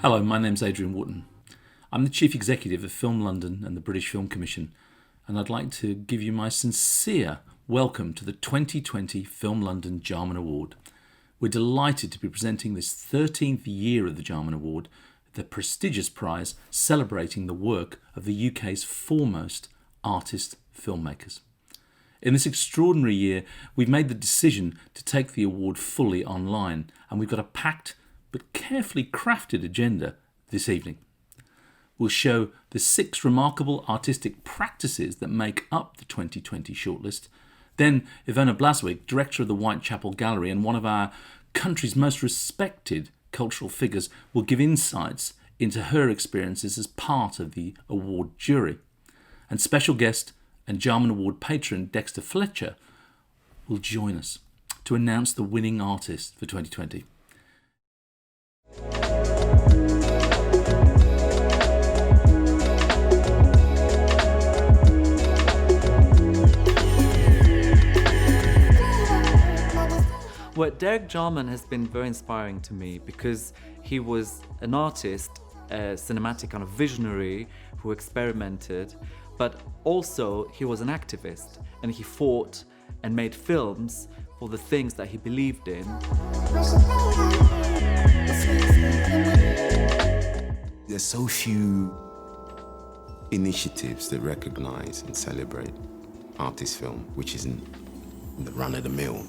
Hello, my name's Adrian Wotton. I'm the Chief Executive of Film London and the British Film Commission, and I'd like to give you my sincere welcome to the 2020 Film London Jarman Award. We're delighted to be presenting this 13th year of the Jarman Award, the prestigious prize celebrating the work of the UK's foremost artist filmmakers. In this extraordinary year, we've made the decision to take the award fully online, and we've got a packed but carefully crafted agenda this evening. We'll show the 6 remarkable artistic practices that make up the 2020 shortlist. Then Ivona Blaswick, director of the Whitechapel Gallery and one of our country's most respected cultural figures, will give insights into her experiences as part of the award jury. And special guest and Jarman Award patron Dexter Fletcher will join us to announce the winning artist for 2020. Well, Derek Jarman has been very inspiring to me because he was an artist, a cinematic kind of visionary who experimented, but also he was an activist and he fought and made films for the things that he believed in. There's so few initiatives that recognize and celebrate artist film, which isn't the run-of-the-mill.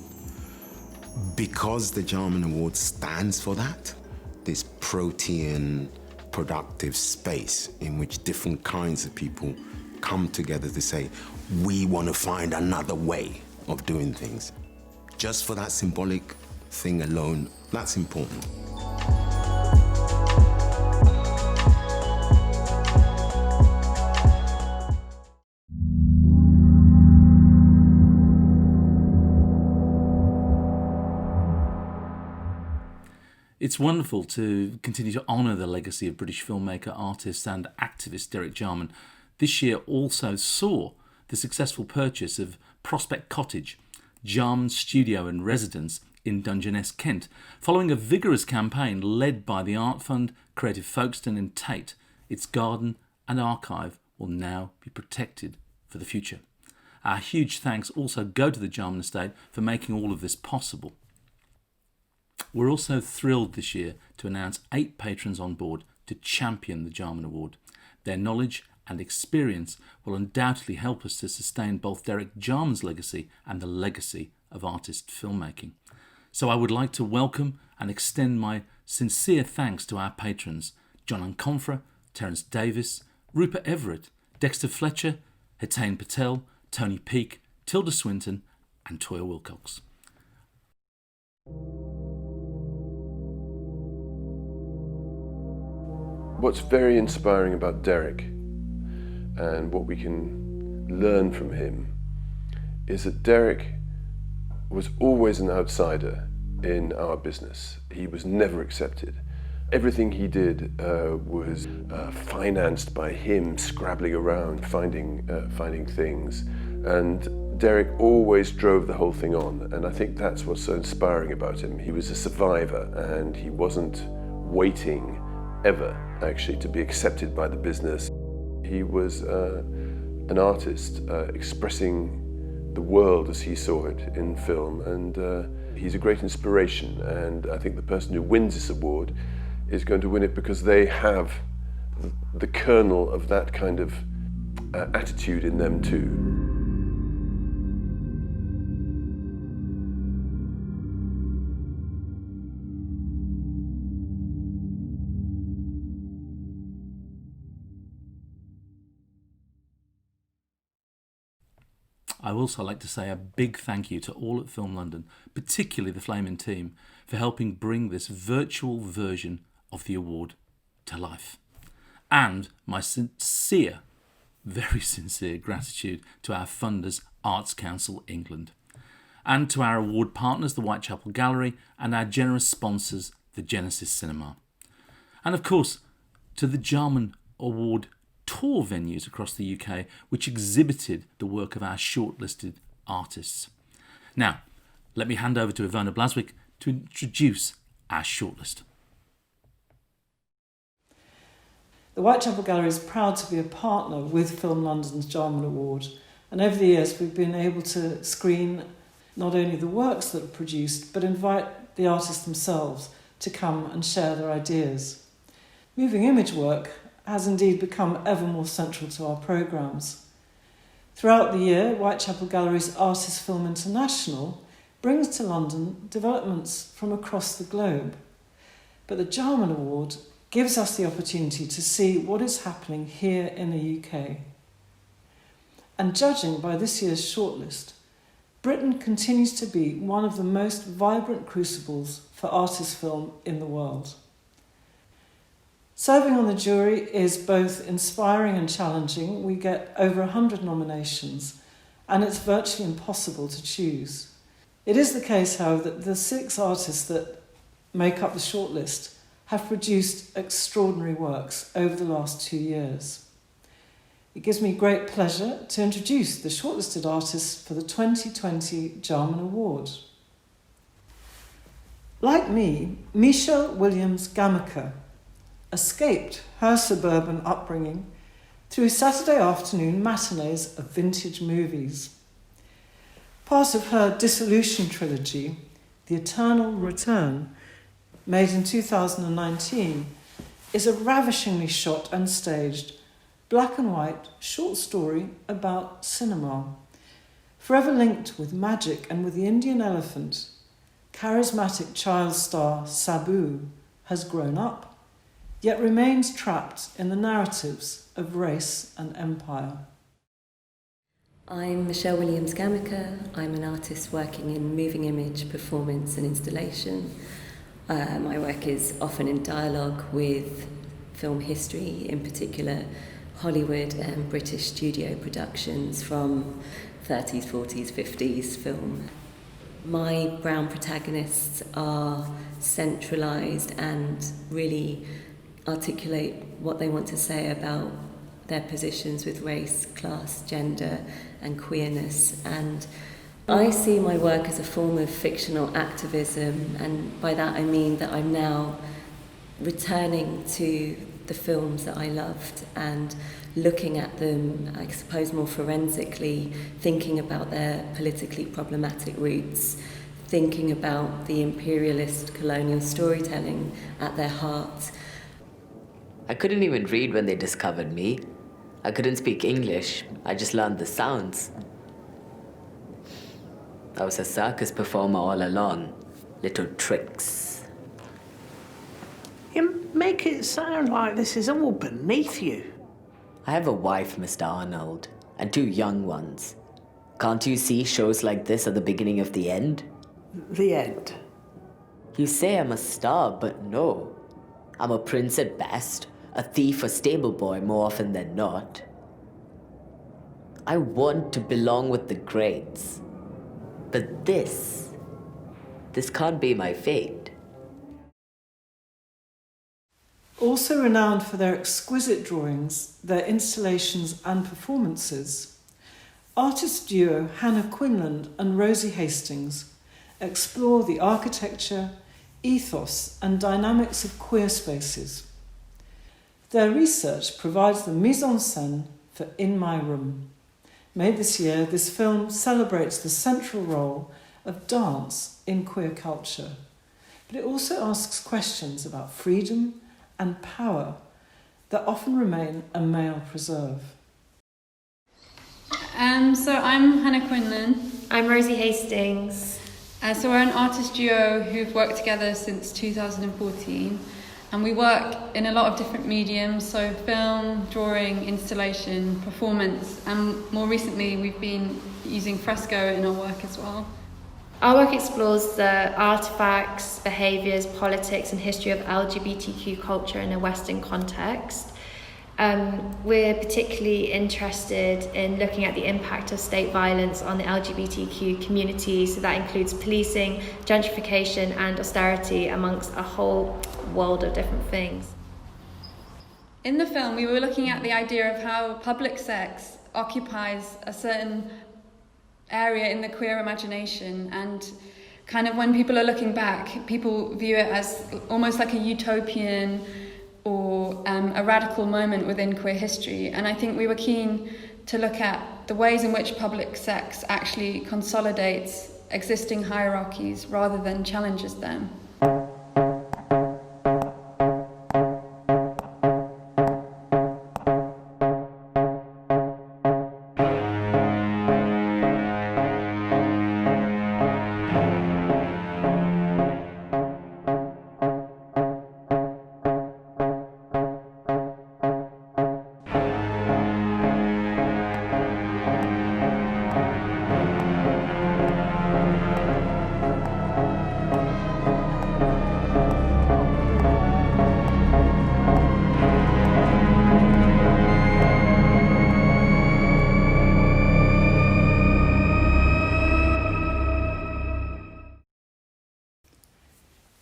Because the Jarman Award stands for that, this protean, productive space in which different kinds of people come together to say, we want to find another way of doing things. Just for that symbolic thing alone, that's important. It's wonderful to continue to honour the legacy of British filmmaker, artist and activist Derek Jarman. This year also saw the successful purchase of Prospect Cottage, Jarman's studio and residence in Dungeness, Kent. Following a vigorous campaign led by the Art Fund, Creative Folkestone and Tate, its garden and archive will now be protected for the future. Our huge thanks also go to the Jarman estate for making all of this possible. We're also thrilled this year to announce 8 patrons on board to champion the Jarman Award. Their knowledge and experience will undoubtedly help us to sustain both Derek Jarman's legacy and the legacy of artist filmmaking. So I would like to welcome and extend my sincere thanks to our patrons, John Unconfra, Terence Davis, Rupert Everett, Dexter Fletcher, Hitain Patel, Tony Peake, Tilda Swinton and Toya Wilcox. What's very inspiring about Derek and what we can learn from him is that Derek was always an outsider in our business. He was never accepted. Everything he did was financed by him scrabbling around, finding things. And Derek always drove the whole thing on. And I think that's what's so inspiring about him. He was a survivor and he wasn't waiting ever actually to be accepted by the business. He was an artist expressing the world as he saw it in film, and he's a great inspiration, and I think the person who wins this award is going to win it because they have the kernel of that kind of attitude in them too. I would also like to say a big thank you to all at Film London, particularly the Flaming team, for helping bring this virtual version of the award to life. And my sincere, very sincere gratitude to our funders, Arts Council England, and to our award partners, the Whitechapel Gallery, and our generous sponsors, the Genesis Cinema. And of course, to the Jarman Award tour venues across the UK which exhibited the work of our shortlisted artists. Now, let me hand over to Ivona Blaswick to introduce our shortlist. The Whitechapel Gallery is proud to be a partner with Film London's Jarman Award, and over the years we've been able to screen not only the works that are produced, but invite the artists themselves to come and share their ideas. Moving image work has indeed become ever more central to our programmes. Throughout the year, Whitechapel Gallery's Artist Film International brings to London developments from across the globe. But the Jarman Award gives us the opportunity to see what is happening here in the UK. And judging by this year's shortlist, Britain continues to be one of the most vibrant crucibles for artist film in the world. Serving on the jury is both inspiring and challenging. We get over 100 nominations, and it's virtually impossible to choose. It is the case, however, that the 6 artists that make up the shortlist have produced extraordinary works over the last 2 years. It gives me great pleasure to introduce the shortlisted artists for the 2020 Jarman Award. Like me, Michelle Williams-Gamaker escaped her suburban upbringing through Saturday afternoon matinees of vintage movies. Part of her Dissolution trilogy, The Eternal Return, made in 2019, is a ravishingly shot and staged black and white short story about cinema. Forever linked with magic and with the Indian elephant, charismatic child star Sabu has grown up, yet remains trapped in the narratives of race and empire. I'm Michelle Williams-Gamaker. I'm an artist working in moving image, performance and installation. My work is often in dialogue with film history, in particular Hollywood and British studio productions from 30s, 40s, 50s film. My brown protagonists are centralised and really articulate what they want to say about their positions with race, class, gender and queerness. And I see my work as a form of fictional activism, and by that I mean that I'm now returning to the films that I loved and looking at them, I suppose, more forensically, thinking about their politically problematic roots, thinking about the imperialist colonial storytelling at their heart. I couldn't even read when they discovered me. I couldn't speak English, I just learned the sounds. I was a circus performer all along. Little tricks. You make it sound like this is all beneath you. I have a wife, Mr. Arnold, and 2 young ones. Can't you see shows like this are the beginning of the end? The end. You say I'm a star, but no. I'm a prince at best, a thief or stable boy more often than not. I want to belong with the greats. But this can't be my fate. Also renowned for their exquisite drawings, their installations and performances, artist duo Hannah Quinlan and Rosie Hastings explore the architecture, ethos and dynamics of queer spaces. Their research provides the mise-en-scène for In My Room. Made this year, this film celebrates the central role of dance in queer culture, but it also asks questions about freedom and power that often remain a male preserve. So I'm Hannah Quinlan. I'm Rosie Hastings. So we're an artist duo who've worked together since 2014, and we work in a lot of different mediums, so film, drawing, installation, performance, and more recently we've been using fresco in our work as well. Our work explores the artefacts, behaviours, politics and history of LGBTQ culture in a Western context. We're particularly interested in looking at the impact of state violence on the LGBTQ community, so that includes policing, gentrification and austerity, amongst a whole world of different things. In the film, we were looking at the idea of how public sex occupies a certain area in the queer imagination, and kind of when people are looking back, people view it as almost like a utopian or a radical moment within queer history. And I think we were keen to look at the ways in which public sex actually consolidates existing hierarchies rather than challenges them.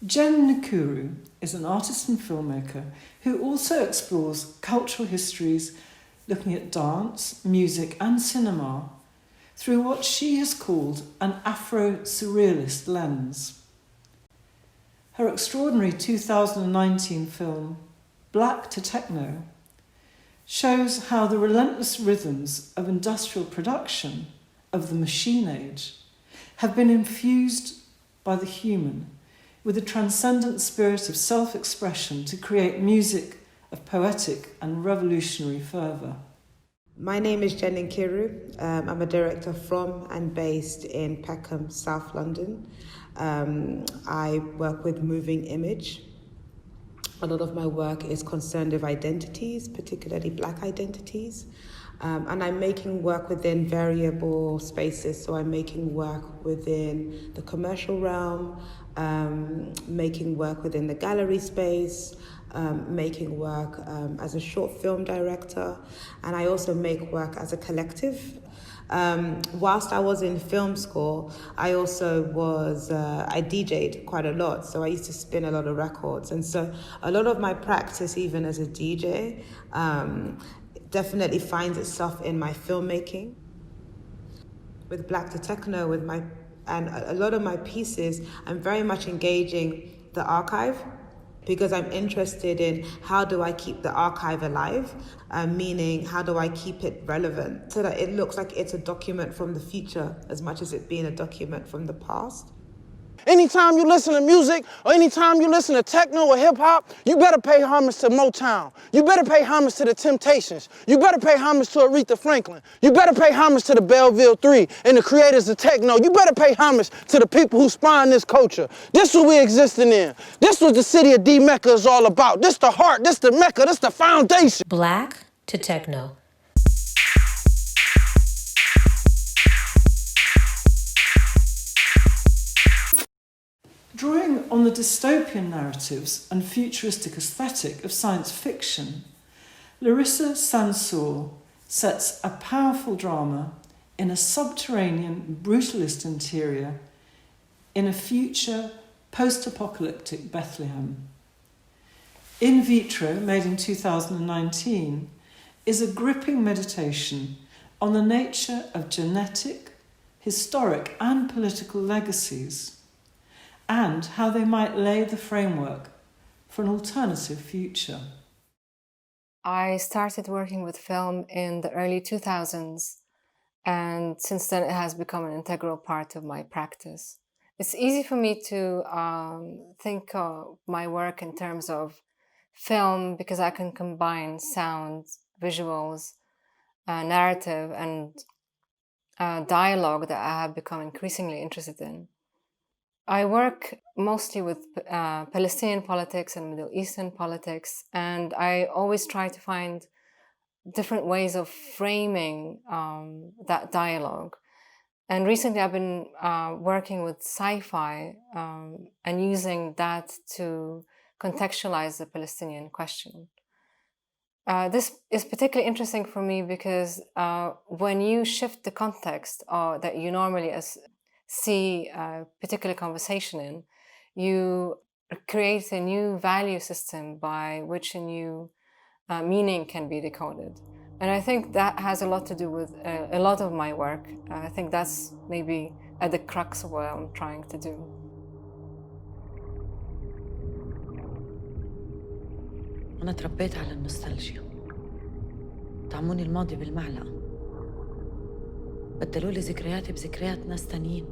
Jen Nakuru is an artist and filmmaker who also explores cultural histories, looking at dance, music and cinema through what she has called an Afro-surrealist lens. Her extraordinary 2019 film, Black to Techno, shows how the relentless rhythms of industrial production of the machine age have been infused by the human with a transcendent spirit of self-expression to create music of poetic and revolutionary fervour. My name is Jen Nkiru. I'm a director from and based in Peckham, South London. I work with moving image. A lot of my work is concerned with identities, particularly Black identities. And I'm making work within variable spaces. So I'm making work within the commercial realm, making work within the gallery space, making work as a short film director, and I also make work as a collective. Whilst I was in film school, I also I DJ'd quite a lot, so I used to spin a lot of records, and so a lot of my practice, even as a DJ, definitely finds itself in my filmmaking. With Black to Techno, and a lot of my pieces, I'm very much engaging the archive because I'm interested in how do I keep the archive alive, meaning how do I keep it relevant so that it looks like it's a document from the future as much as it being a document from the past. Anytime you listen to music or anytime you listen to techno or hip hop, you better pay homage to Motown. You better pay homage to the Temptations. You better pay homage to Aretha Franklin. You better pay homage to the Belleville 3 and the creators of techno. You better pay homage to the people who spawned this culture. This what we existing in. This what the city of D-Mecca is all about. This the heart, this the Mecca, this the foundation. Black to Techno. Drawing on the dystopian narratives and futuristic aesthetic of science fiction, Larissa Sansor sets a powerful drama in a subterranean, brutalist interior in a future post-apocalyptic Bethlehem. In Vitro, made in 2019, is a gripping meditation on the nature of genetic, historic and political legacies, and how they might lay the framework for an alternative future. I started working with film in the early 2000s, and since then it has become an integral part of my practice. It's easy for me to think of my work in terms of film because I can combine sound, visuals, narrative, and dialogue that I have become increasingly interested in. I work mostly with Palestinian politics and Middle Eastern politics, and I always try to find different ways of framing that dialogue. And recently I've been working with sci-fi and using that to contextualize the Palestinian question. This is particularly interesting for me because when you shift the context that you normally see a particular conversation in, you create a new value system by which a new meaning can be decoded. And I think that has a lot to do with a lot of my work. I think that's maybe at the crux of what I'm trying to do. أنا تربيت على النوستالجيا. طعموني الماضي بالمعلقة. بدلوا لي ذكرياتي بذكريات ناس تانيين.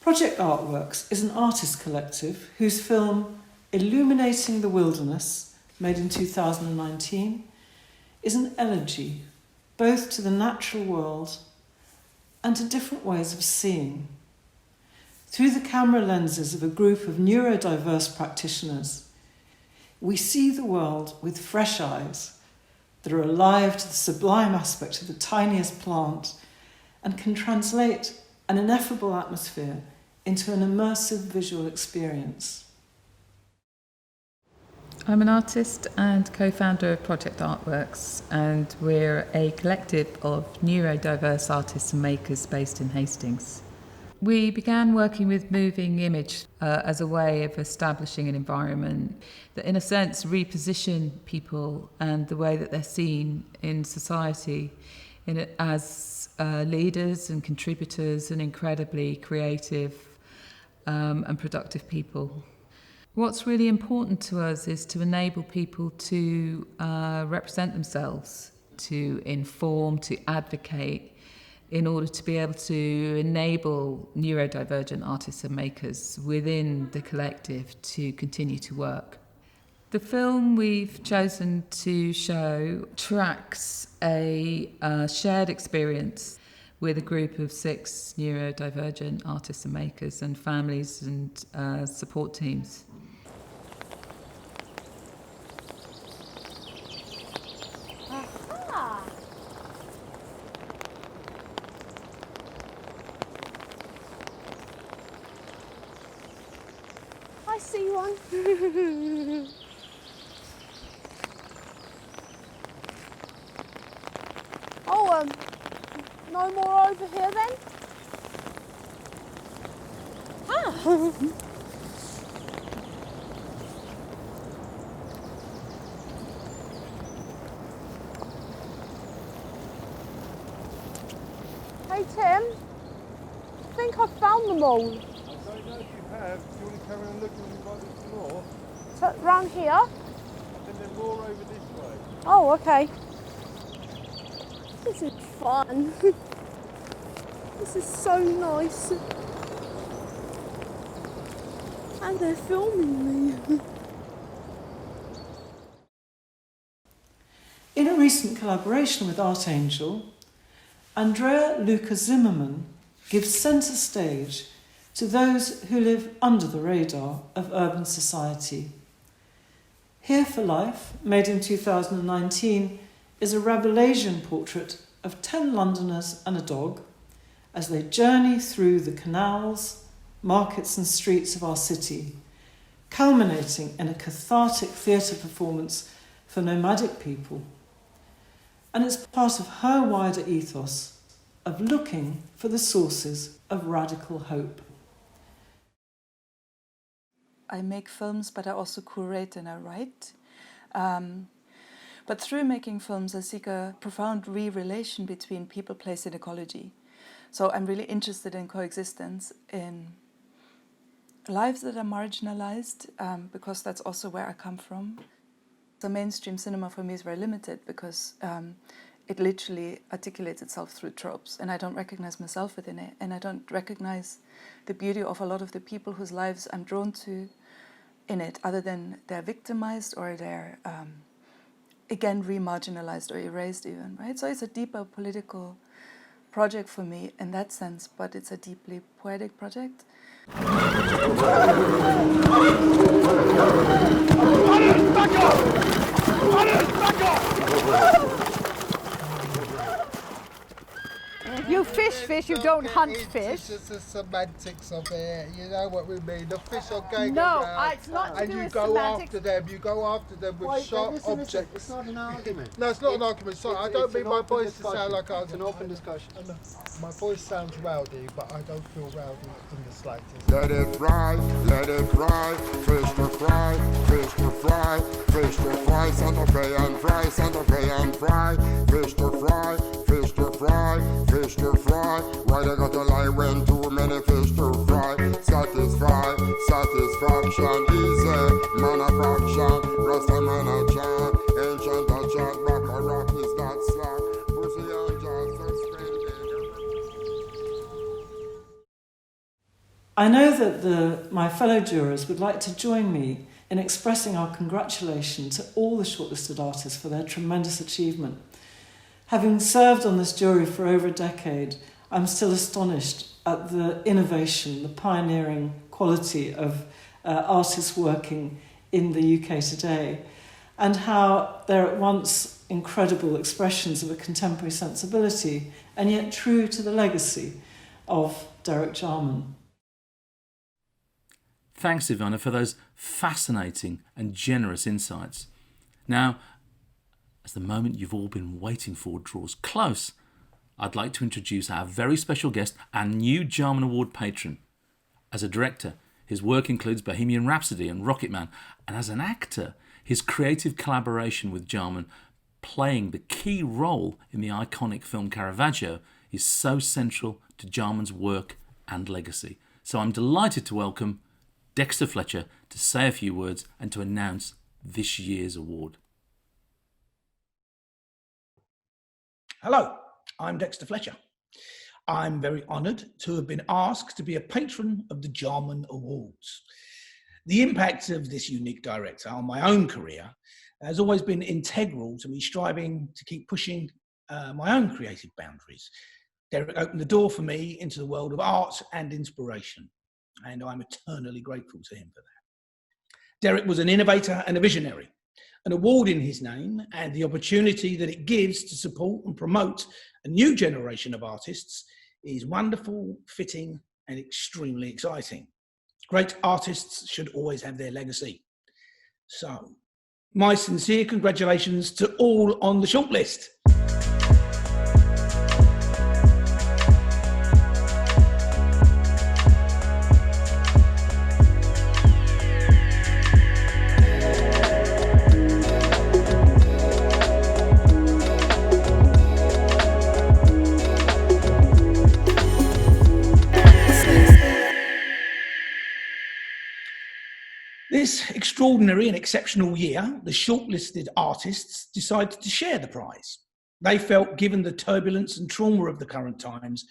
Project Artworks is an artist collective whose film Illuminating the Wilderness, made in 2019, is an elegy both to the natural world and to different ways of seeing. Through the camera lenses of a group of neurodiverse practitioners, we see the world with fresh eyes that are alive to the sublime aspect of the tiniest plant and can translate an ineffable atmosphere into an immersive visual experience. I'm an artist and co-founder of Project Artworks, and we're a collective of neurodiverse artists and makers based in Hastings. We began working with moving image as a way of establishing an environment that, in a sense, reposition people and the way that they're seen in society as leaders and contributors and incredibly creative and productive people. What's really important to us is to enable people to represent themselves, to inform, to advocate, in order to be able to enable neurodivergent artists and makers within the collective to continue to work. The film we've chosen to show tracks a shared experience with a group of 6 neurodivergent artists and makers and families and support teams. Aha. I see one. Oh, no more over here then? Ah! Hey Tim, I think I've found them all. I don't know if you have. Do you want to carry on looking and invite them some more? So, round here? I think there are more over this way. Oh, okay. This is fun. This is so nice. And they're filming me. In a recent collaboration with Art Angel, Andrea Luca Zimmerman gives centre stage to those who live under the radar of urban society. Here for Life, made in 2019, is a Rabelaisian portrait of 10 Londoners and a dog as they journey through the canals, markets and streets of our city, culminating in a cathartic theatre performance for nomadic people. And it's part of her wider ethos of looking for the sources of radical hope. I make films, but I also curate and I write. But through making films, I seek a profound re-relation between people, place, and ecology. So I'm really interested in coexistence, in lives that are marginalized, because that's also where I come from. The mainstream cinema for me is very limited because it literally articulates itself through tropes, and I don't recognize myself within it, and I don't recognize the beauty of a lot of the people whose lives I'm drawn to in it, other than they're victimized or they're again re-marginalized or erased even, right? So it's a deeper political project for me in that sense, but it's a deeply poetic project. You fish, you don't hunt fish. It's just the semantics of it, you know what we mean. The fish are going No, around, it's not to and do you with go semantics. after them. You go after them with sharp objects. It's not an argument. No, it's not an argument. Sorry, I don't mean my voice to sound like It's an open discussion. My voice sounds rowdy, but I don't feel rowdy in the slightest. Let it fry, fish to fry, fish to fry, fish to fry, Santa Fe and fry, Santa Fe and fry, fish to fry, fish to fry, fish to fry. Why they got to lie when too many fish to fry? Satisfy, satisfaction, easy, man of action, Rasta man a chant, ancient a chant, rock is not slack, pussy and jazz suspended. I know that my fellow jurors would like to join me in expressing our congratulations to all the shortlisted artists for their tremendous achievement. Having served on this jury for over a decade, I'm still astonished at the innovation, the pioneering quality of artists working in the UK today, and how they're at once incredible expressions of a contemporary sensibility and yet true to the legacy of Derek Jarman. Thanks, Ivana, for those fascinating and generous insights. Now, as the moment you've all been waiting for draws close, I'd like to introduce our very special guest and new Jarman Award patron. As a director, his work includes Bohemian Rhapsody and Rocketman, and as an actor, his creative collaboration with Jarman, playing the key role in the iconic film Caravaggio, is so central to Jarman's work and legacy. So I'm delighted to welcome Dexter Fletcher to say a few words and to announce this year's award. Hello, I'm Dexter Fletcher. I'm very honoured to have been asked to be a patron of the Jarman Awards. The impact of this unique director on my own career has always been integral to me striving to keep pushing my own creative boundaries. Derek opened the door for me into the world of art and inspiration, and I'm eternally grateful to him for that. Derek was an innovator and a visionary. An award in his name and the opportunity that it gives to support and promote a new generation of artists is wonderful, fitting, and extremely exciting. Great artists should always have their legacy. So, my sincere congratulations to all on the shortlist. This extraordinary and exceptional year, the shortlisted artists decided to share the prize. They felt, given the turbulence and trauma of the current times,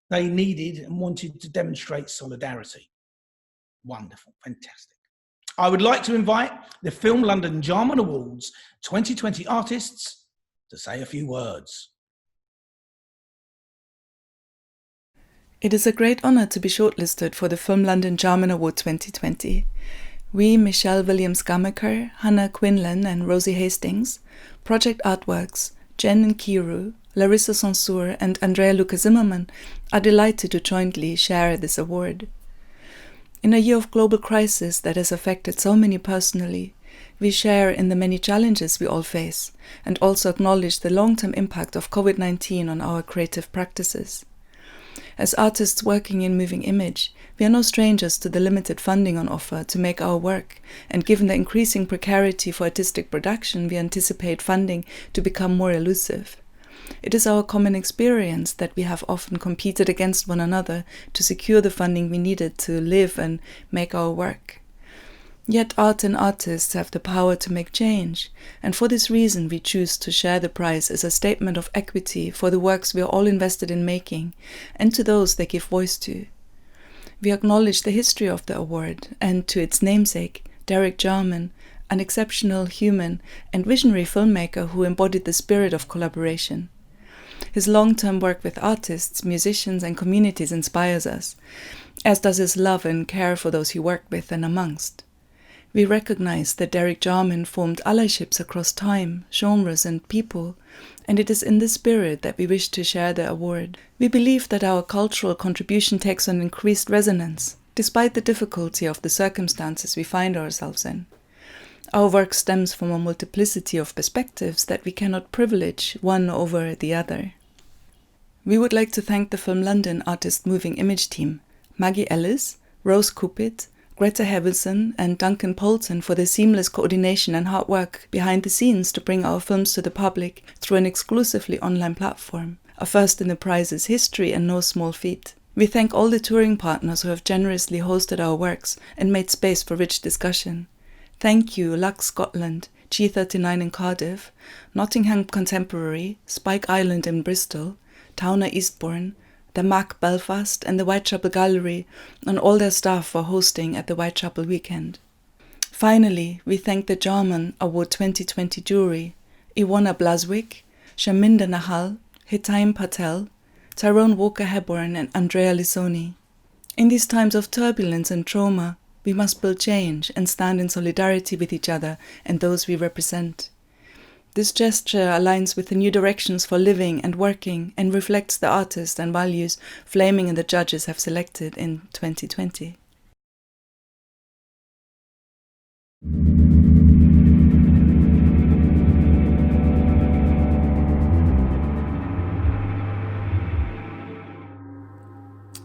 they needed and wanted to demonstrate solidarity. Wonderful, fantastic. I would like to invite the Film London Jarman Awards 2020 artists to say a few words. It is a great honour to be shortlisted for the Film London Jarman Award 2020. We, Michelle Williams-Gamaker, Hannah Quinlan and Rosie Hastings, Project Artworks, Jen and Kiru, Larissa Sansour and Andrea Luca Zimmerman are delighted to jointly share this award. In a year of global crisis that has affected so many personally, we share in the many challenges we all face and also acknowledge the long-term impact of COVID-19 on our creative practices. As artists working in moving image, we are no strangers to the limited funding on offer to make our work, and given the increasing precarity for artistic production, we anticipate funding to become more elusive. It is our common experience that we have often competed against one another to secure the funding we needed to live and make our work. Yet art and artists have the power to make change, and for this reason we choose to share the prize as a statement of equity for the works we are all invested in making, and to those they give voice to. We acknowledge the history of the award, and to its namesake, Derek Jarman, an exceptional human and visionary filmmaker who embodied the spirit of collaboration. His long-term work with artists, musicians and communities inspires us, as does his love and care for those he worked with and amongst. We recognize that Derek Jarman formed allyships across time, genres and people, and it is in this spirit that we wish to share the award. We believe that our cultural contribution takes on increased resonance, despite the difficulty of the circumstances we find ourselves in. Our work stems from a multiplicity of perspectives that we cannot privilege one over the other. We would like to thank the Film London Artist Moving Image team, Maggie Ellis, Rose Kupit, Greta Hevelson and Duncan Poulton for their seamless coordination and hard work behind the scenes to bring our films to the public through an exclusively online platform, a first in the prize's history and no small feat. We thank all the touring partners who have generously hosted our works and made space for rich discussion. Thank you, Lux Scotland, G39 in Cardiff, Nottingham Contemporary, Spike Island in Bristol, Towner Eastbourne, the MAC Belfast and the Whitechapel Gallery and all their staff for hosting at the Whitechapel weekend. Finally, we thank the Jarman Award 2020 jury, Iwona Blaswick, Shaminda Nahal, Hitaim Patel, Tyrone Walker-Hepburn and Andrea Lisoni. In these times of turbulence and trauma, we must build change and stand in solidarity with each other and those we represent. This gesture aligns with the new directions for living and working and reflects the artists and values Flaming and the judges have selected in 2020.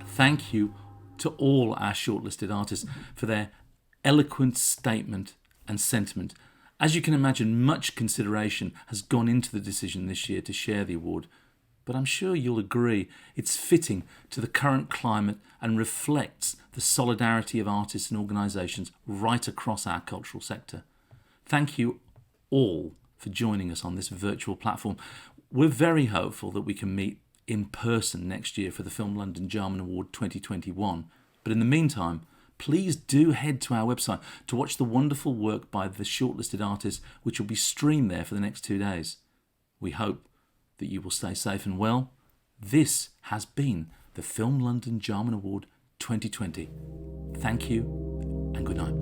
Thank you to all our shortlisted artists for their eloquent statement and sentiment. As you can imagine, much consideration has gone into the decision this year to share the award, but I'm sure you'll agree it's fitting to the current climate and reflects the solidarity of artists and organisations right across our cultural sector. Thank you all for joining us on this virtual platform. We're very hopeful that we can meet in person next year for the Film London Jarman Award 2021, but in the meantime, please do head to our website to watch the wonderful work by the shortlisted artists, which will be streamed there for the next 2 days. We hope that you will stay safe and well. This has been the Film London Jarman Award 2020. Thank you and good night.